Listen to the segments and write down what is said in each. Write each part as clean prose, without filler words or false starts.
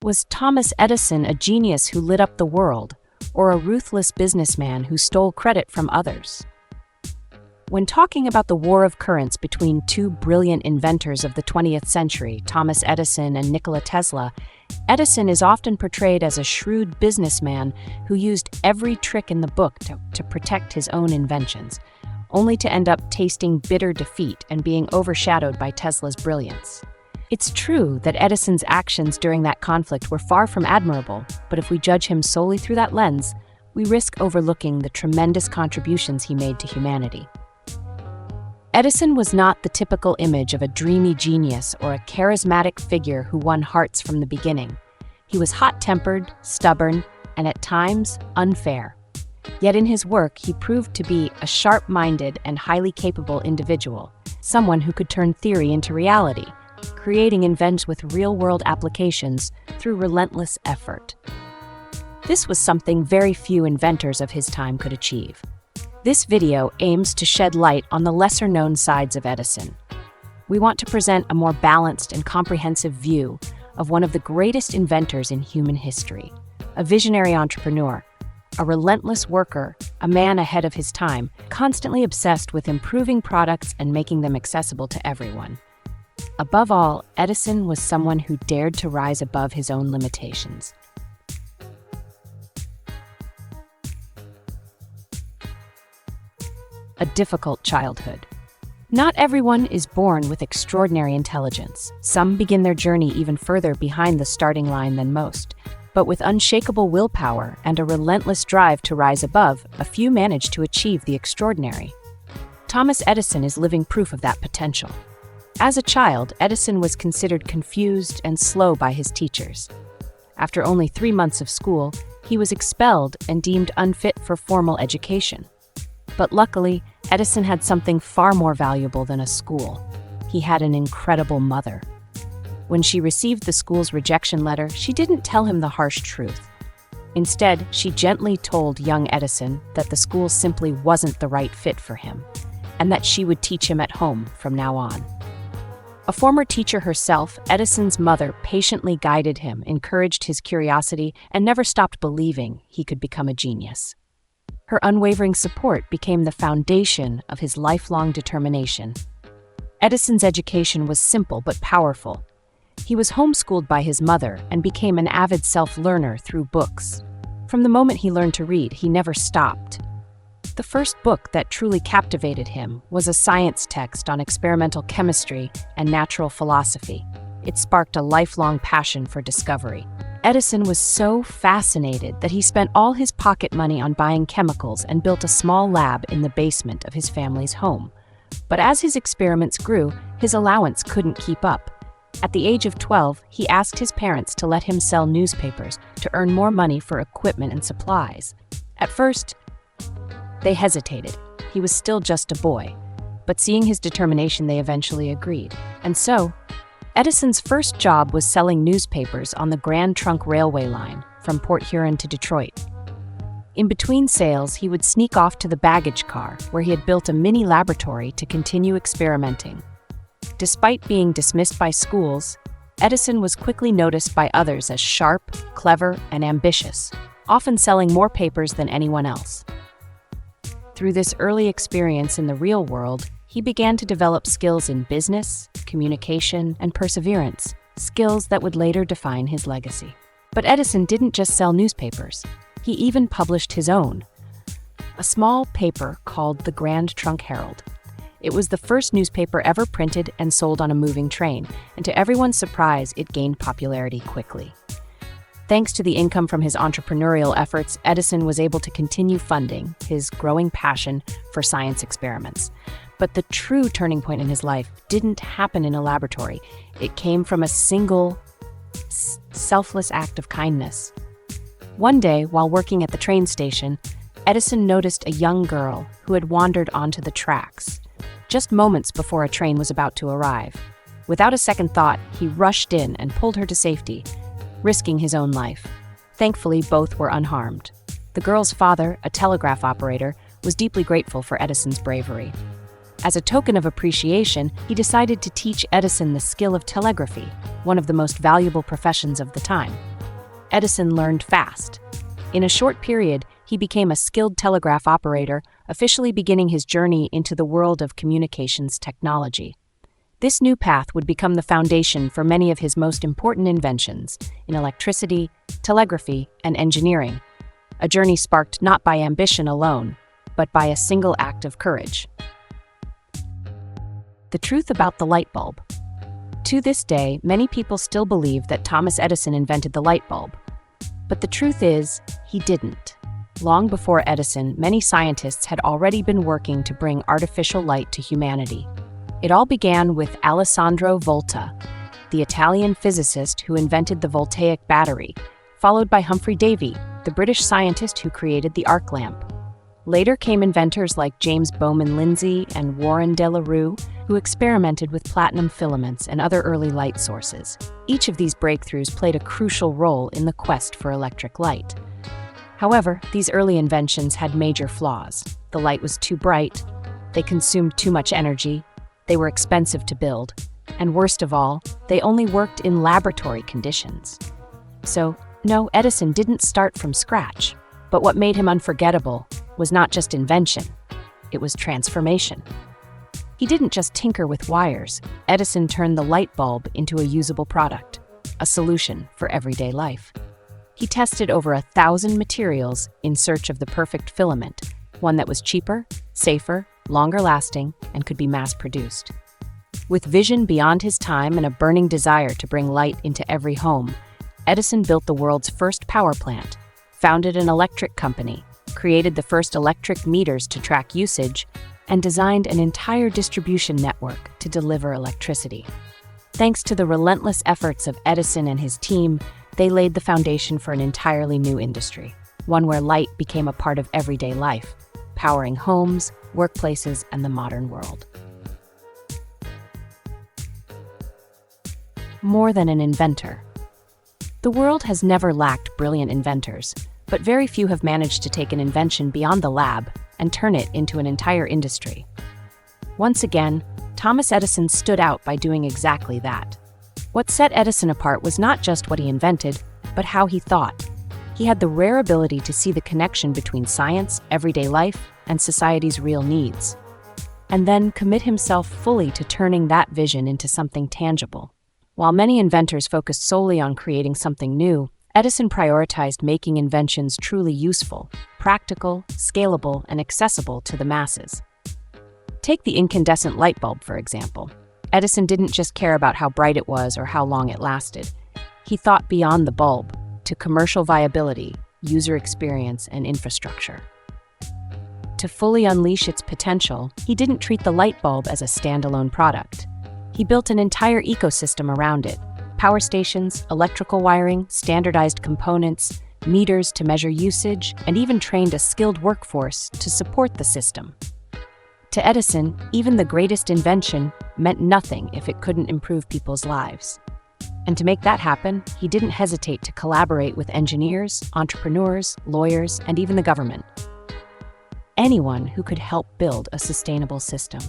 Was Thomas Edison a genius who lit up the world, or a ruthless businessman who stole credit from others? When talking about the war of currents between two brilliant inventors of the 20th century, Thomas Edison and Nikola Tesla, Edison is often portrayed as a shrewd businessman who used every trick in the book to protect his own inventions, only to end up tasting bitter defeat and being overshadowed by Tesla's brilliance. It's true that Edison's actions during that conflict were far from admirable, but if we judge him solely through that lens, we risk overlooking the tremendous contributions he made to humanity. Edison was not the typical image of a dreamy genius or a charismatic figure who won hearts from the beginning. He was hot-tempered, stubborn, and at times unfair. Yet in his work, he proved to be a sharp-minded and highly capable individual, someone who could turn theory into reality, creating inventions with real-world applications through relentless effort. This was something very few inventors of his time could achieve. This video aims to shed light on the lesser-known sides of Edison. We want to present a more balanced and comprehensive view of one of the greatest inventors in human history, a visionary entrepreneur, a relentless worker, a man ahead of his time, constantly obsessed with improving products and making them accessible to everyone. Above all, Edison was someone who dared to rise above his own limitations. A difficult childhood. Not everyone is born with extraordinary intelligence. Some begin their journey even further behind the starting line than most. But with unshakable willpower and a relentless drive to rise above, a few manage to achieve the extraordinary. Thomas Edison is living proof of that potential. As a child, Edison was considered confused and slow by his teachers. After only 3 months of school, he was expelled and deemed unfit for formal education. But luckily, Edison had something far more valuable than a school. He had an incredible mother. When she received the school's rejection letter, she didn't tell him the harsh truth. Instead, she gently told young Edison that the school simply wasn't the right fit for him, and that she would teach him at home from now on. A former teacher herself, Edison's mother patiently guided him, encouraged his curiosity, and never stopped believing he could become a genius. Her unwavering support became the foundation of his lifelong determination. Edison's education was simple but powerful. He was homeschooled by his mother and became an avid self-learner through books. From the moment he learned to read, he never stopped. The first book that truly captivated him was a science text on experimental chemistry and natural philosophy. It sparked a lifelong passion for discovery. Edison was so fascinated that he spent all his pocket money on buying chemicals and built a small lab in the basement of his family's home. But as his experiments grew, his allowance couldn't keep up. At the age of 12, he asked his parents to let him sell newspapers to earn more money for equipment and supplies. At first, they hesitated. He was still just a boy. But seeing his determination, they eventually agreed. And so, Edison's first job was selling newspapers on the Grand Trunk Railway line from Port Huron to Detroit. In between sales, he would sneak off to the baggage car, where he had built a mini laboratory to continue experimenting. Despite being dismissed by schools, Edison was quickly noticed by others as sharp, clever, and ambitious, often selling more papers than anyone else. Through this early experience in the real world, he began to develop skills in business, communication, and perseverance, skills that would later define his legacy. But Edison didn't just sell newspapers. He even published his own, a small paper called the Grand Trunk Herald. It was the first newspaper ever printed and sold on a moving train, and to everyone's surprise, it gained popularity quickly. Thanks to the income from his entrepreneurial efforts, Edison was able to continue funding his growing passion for science experiments. But the true turning point in his life didn't happen in a laboratory. It came from a single, selfless act of kindness. One day, while working at the train station, Edison noticed a young girl who had wandered onto the tracks, just moments before a train was about to arrive. Without a second thought, he rushed in and pulled her to safety, risking his own life. Thankfully, both were unharmed. The girl's father, a telegraph operator, was deeply grateful for Edison's bravery. As a token of appreciation, he decided to teach Edison the skill of telegraphy, one of the most valuable professions of the time. Edison learned fast. In a short period, he became a skilled telegraph operator, officially beginning his journey into the world of communications technology. This new path would become the foundation for many of his most important inventions in electricity, telegraphy, and engineering, a journey sparked not by ambition alone, but by a single act of courage. The truth about the light bulb. To this day, many people still believe that Thomas Edison invented the light bulb. But the truth is, he didn't. Long before Edison, many scientists had already been working to bring artificial light to humanity. It all began with Alessandro Volta, the Italian physicist who invented the voltaic battery, followed by Humphrey Davy, the British scientist who created the arc lamp. Later came inventors like James Bowman Lindsay and Warren de la Rue, who experimented with platinum filaments and other early light sources. Each of these breakthroughs played a crucial role in the quest for electric light. However, these early inventions had major flaws. The light was too bright, they consumed too much energy, they were expensive to build, and worst of all, they only worked in laboratory conditions. So, no, Edison didn't start from scratch. But what made him unforgettable was not just invention, it was transformation. He didn't just tinker with wires. Edison turned the light bulb into a usable product, a solution for everyday life. He tested over 1,000 materials in search of the perfect filament, one that was cheaper, safer, longer lasting, and could be mass-produced. With vision beyond his time and a burning desire to bring light into every home, Edison built the world's first power plant, founded an electric company, created the first electric meters to track usage, and designed an entire distribution network to deliver electricity. Thanks to the relentless efforts of Edison and his team, they laid the foundation for an entirely new industry, one where light became a part of everyday life, powering homes, workplaces, and the modern world. More than an inventor. The world has never lacked brilliant inventors, but very few have managed to take an invention beyond the lab and turn it into an entire industry. Once again, Thomas Edison stood out by doing exactly that. What set Edison apart was not just what he invented, but how he thought. He had the rare ability to see the connection between science, everyday life, and society's real needs, and then commit himself fully to turning that vision into something tangible. While many inventors focused solely on creating something new, Edison prioritized making inventions truly useful, practical, scalable, and accessible to the masses. Take the incandescent light bulb, for example. Edison didn't just care about how bright it was or how long it lasted. He thought beyond the bulb, to commercial viability, user experience, and infrastructure. To fully unleash its potential, he didn't treat the light bulb as a standalone product. He built an entire ecosystem around it: power stations, electrical wiring, standardized components, meters to measure usage, and even trained a skilled workforce to support the system. To Edison, even the greatest invention meant nothing if it couldn't improve people's lives. And to make that happen, he didn't hesitate to collaborate with engineers, entrepreneurs, lawyers, and even the government. Anyone who could help build a sustainable system.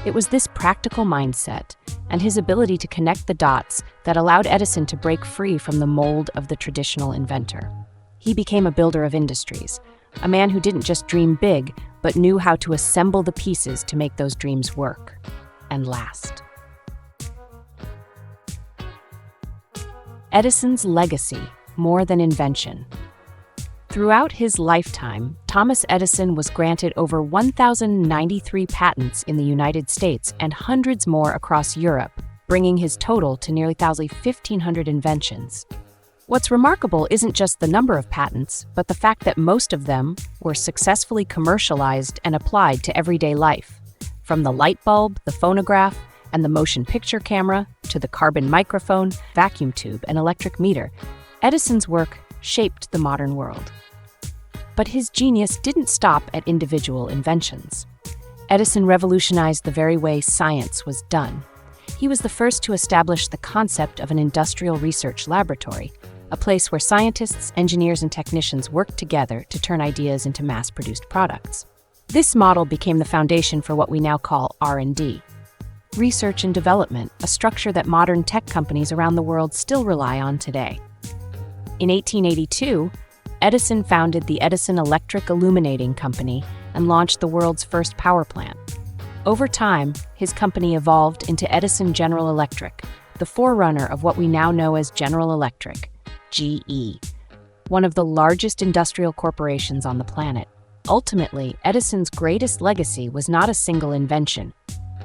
It was this practical mindset and his ability to connect the dots that allowed Edison to break free from the mold of the traditional inventor. He became a builder of industries, a man who didn't just dream big, but knew how to assemble the pieces to make those dreams work and last. Edison's legacy, more than invention. Throughout his lifetime, Thomas Edison was granted over 1,093 patents in the United States and hundreds more across Europe, bringing his total to nearly 1,500 inventions. What's remarkable isn't just the number of patents, but the fact that most of them were successfully commercialized and applied to everyday life. From the light bulb, the phonograph, and the motion picture camera, to the carbon microphone, vacuum tube, and electric meter, Edison's work shaped the modern world. But his genius didn't stop at individual inventions. Edison revolutionized the very way science was done. He was the first to establish the concept of an industrial research laboratory, a place where scientists, engineers, and technicians worked together to turn ideas into mass-produced products. This model became the foundation for what we now call R&D, research and development, a structure that modern tech companies around the world still rely on today. In 1882, Edison founded the Edison Electric Illuminating Company and launched the world's first power plant. Over time, his company evolved into Edison General Electric, the forerunner of what we now know as General Electric, GE, one of the largest industrial corporations on the planet. Ultimately, Edison's greatest legacy was not a single invention,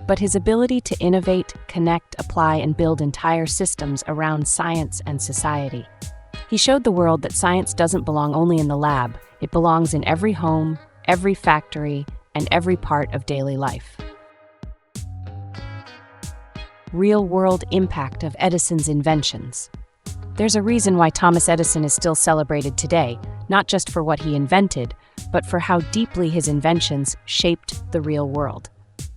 but his ability to innovate, connect, apply, and build entire systems around science and society. He showed the world that science doesn't belong only in the lab, it belongs in every home, every factory, and every part of daily life. Real-world impact of Edison's inventions. There's a reason why Thomas Edison is still celebrated today, not just for what he invented, but for how deeply his inventions shaped the real world.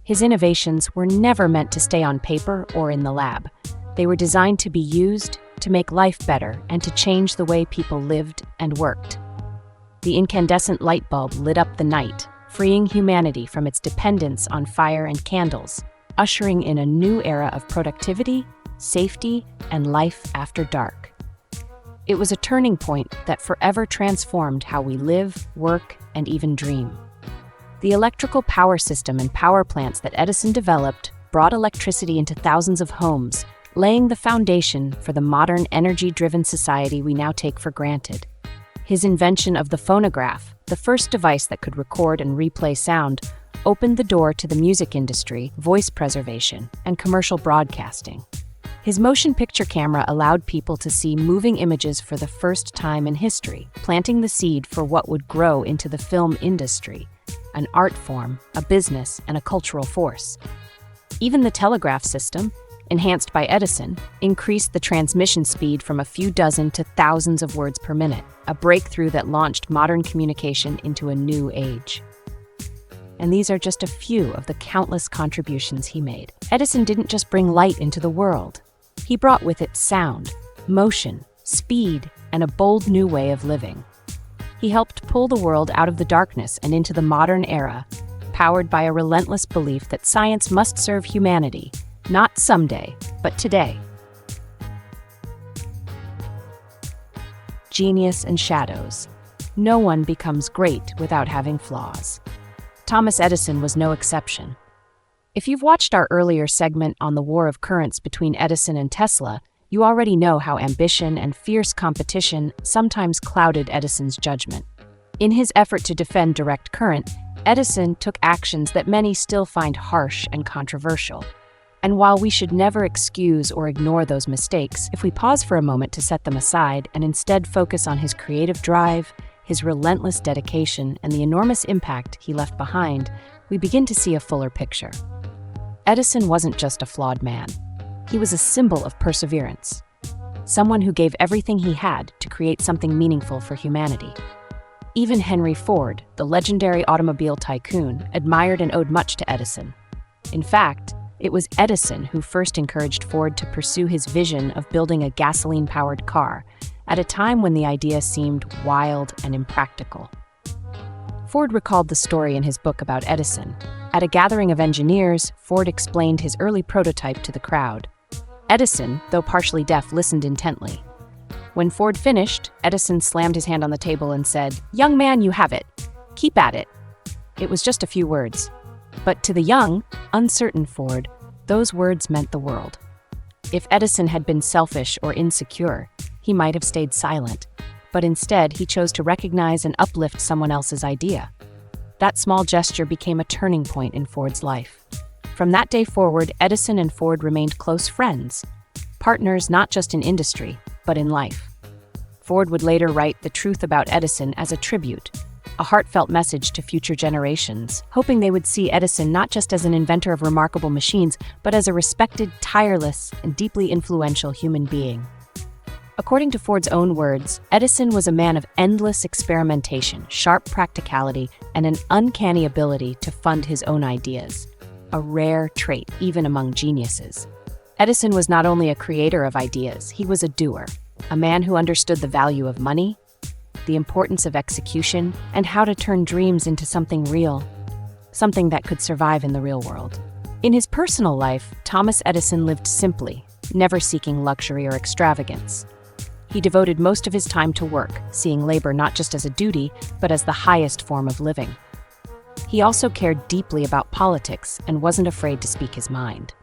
His innovations were never meant to stay on paper or in the lab. They were designed to be used to make life better and to change the way people lived and worked. The incandescent light bulb lit up the night, freeing humanity from its dependence on fire and candles, ushering in a new era of productivity, safety, and life after dark. It was a turning point that forever transformed how we live, work, and even dream. The electrical power system and power plants that Edison developed brought electricity into thousands of homes, laying the foundation for the modern energy-driven society we now take for granted. His invention of the phonograph, the first device that could record and replay sound, opened the door to the music industry, voice preservation, and commercial broadcasting. His motion picture camera allowed people to see moving images for the first time in history, planting the seed for what would grow into the film industry, an art form, a business, and a cultural force. Even the telegraph system, enhanced by Edison, increased the transmission speed from a few dozen to thousands of words per minute, a breakthrough that launched modern communication into a new age. And these are just a few of the countless contributions he made. Edison didn't just bring light into the world. He brought with it sound, motion, speed, and a bold new way of living. He helped pull the world out of the darkness and into the modern era, powered by a relentless belief that science must serve humanity, not someday, but today. Genius and shadows. No one becomes great without having flaws. Thomas Edison was no exception. If you've watched our earlier segment on the war of currents between Edison and Tesla, you already know how ambition and fierce competition sometimes clouded Edison's judgment. In his effort to defend direct current, Edison took actions that many still find harsh and controversial. And while we should never excuse or ignore those mistakes, if we pause for a moment to set them aside and instead focus on his creative drive, his relentless dedication, and the enormous impact he left behind, we begin to see a fuller picture. Edison wasn't just a flawed man. He was a symbol of perseverance, someone who gave everything he had to create something meaningful for humanity. Even Henry Ford, the legendary automobile tycoon, admired and owed much to Edison. In fact, it was Edison who first encouraged Ford to pursue his vision of building a gasoline-powered car, at a time when the idea seemed wild and impractical. Ford recalled the story in his book about Edison. At a gathering of engineers, Ford explained his early prototype to the crowd. Edison, though partially deaf, listened intently. When Ford finished, Edison slammed his hand on the table and said, "Young man, you have it. Keep at it." It was just a few words. But to the young, uncertain Ford, those words meant the world. If Edison had been selfish or insecure, he might have stayed silent, but instead he chose to recognize and uplift someone else's idea. That small gesture became a turning point in Ford's life. From that day forward, Edison and Ford remained close friends, partners not just in industry, but in life. Ford would later write The Truth About Edison as a tribute, a heartfelt message to future generations, hoping they would see Edison not just as an inventor of remarkable machines, but as a respected, tireless, and deeply influential human being. According to Ford's own words, Edison was a man of endless experimentation, sharp practicality, and an uncanny ability to fund his own ideas, a rare trait even among geniuses. Edison was not only a creator of ideas, he was a doer, a man who understood the value of money, the importance of execution, and how to turn dreams into something real, something that could survive in the real world. In his personal life, Thomas Edison lived simply, never seeking luxury or extravagance. He devoted most of his time to work, seeing labor not just as a duty, but as the highest form of living. He also cared deeply about politics and wasn't afraid to speak his mind.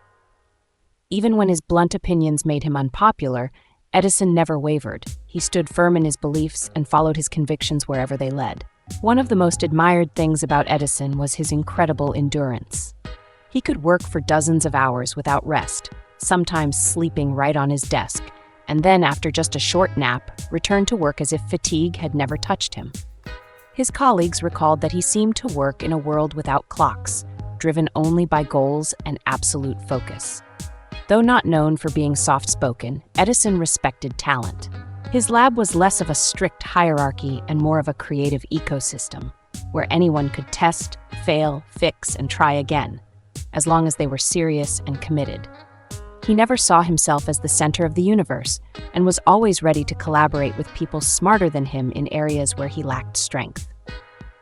Even when his blunt opinions made him unpopular, Edison never wavered. He stood firm in his beliefs and followed his convictions wherever they led. One of the most admired things about Edison was his incredible endurance. He could work for dozens of hours without rest, sometimes sleeping right on his desk, and then, after just a short nap, return to work as if fatigue had never touched him. His colleagues recalled that he seemed to work in a world without clocks, driven only by goals and absolute focus. Though not known for being soft-spoken, Edison respected talent. His lab was less of a strict hierarchy and more of a creative ecosystem, where anyone could test, fail, fix, and try again, as long as they were serious and committed. He never saw himself as the center of the universe and was always ready to collaborate with people smarter than him in areas where he lacked strength.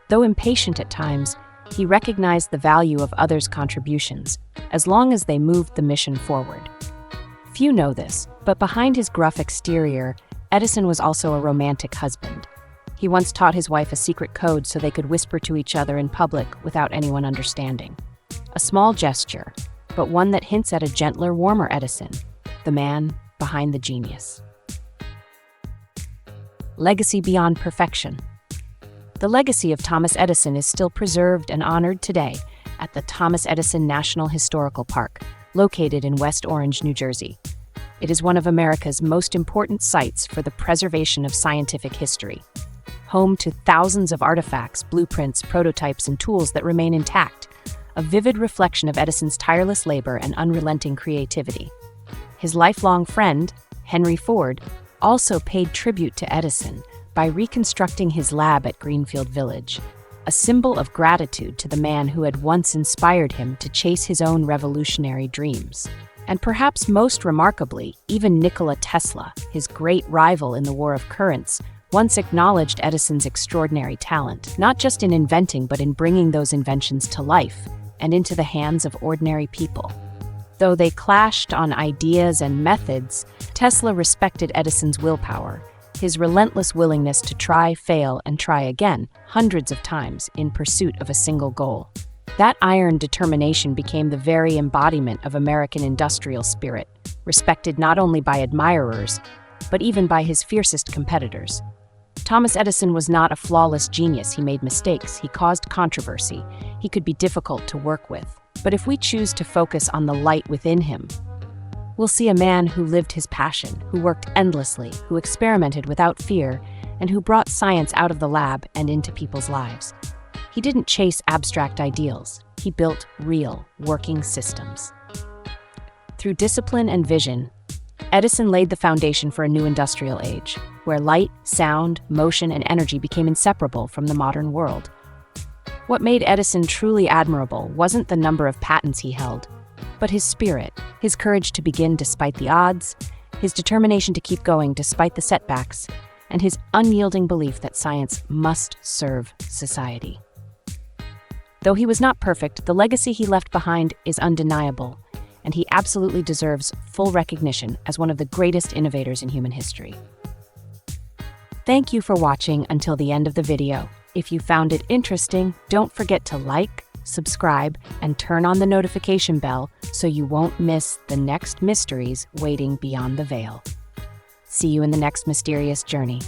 Though impatient at times, he recognized the value of others' contributions, as long as they moved the mission forward. Few know this, but behind his gruff exterior, Edison was also a romantic husband. He once taught his wife a secret code so they could whisper to each other in public without anyone understanding. A small gesture, but one that hints at a gentler, warmer Edison, the man behind the genius. Legacy beyond perfection. The legacy of Thomas Edison is still preserved and honored today at the Thomas Edison National Historical Park, located in West Orange, New Jersey. It is one of America's most important sites for the preservation of scientific history, home to thousands of artifacts, blueprints, prototypes, and tools that remain intact, a vivid reflection of Edison's tireless labor and unrelenting creativity. His lifelong friend, Henry Ford, also paid tribute to Edison by reconstructing his lab at Greenfield Village, a symbol of gratitude to the man who had once inspired him to chase his own revolutionary dreams. And perhaps most remarkably, even Nikola Tesla, his great rival in the War of Currents, once acknowledged Edison's extraordinary talent, not just in inventing but in bringing those inventions to life and into the hands of ordinary people. Though they clashed on ideas and methods, Tesla respected Edison's willpower, his relentless willingness to try, fail, and try again hundreds of times in pursuit of a single goal. That iron determination became the very embodiment of American industrial spirit, respected not only by admirers, but even by his fiercest competitors. Thomas Edison was not a flawless genius. He made mistakes, he caused controversy, he could be difficult to work with. But if we choose to focus on the light within him, we'll see a man who lived his passion, who worked endlessly, who experimented without fear, and who brought science out of the lab and into people's lives. He didn't chase abstract ideals. He built real, working systems. Through discipline and vision, Edison laid the foundation for a new industrial age, where light, sound, motion, and energy became inseparable from the modern world. What made Edison truly admirable wasn't the number of patents he held, but his spirit, his courage to begin despite the odds, his determination to keep going despite the setbacks, and his unyielding belief that science must serve society. Though he was not perfect, the legacy he left behind is undeniable, and he absolutely deserves full recognition as one of the greatest innovators in human history. Thank you for watching until the end of the video. If you found it interesting, don't forget to like, subscribe, and turn on the notification bell so you won't miss the next mysteries waiting beyond the veil. See you in the next mysterious journey.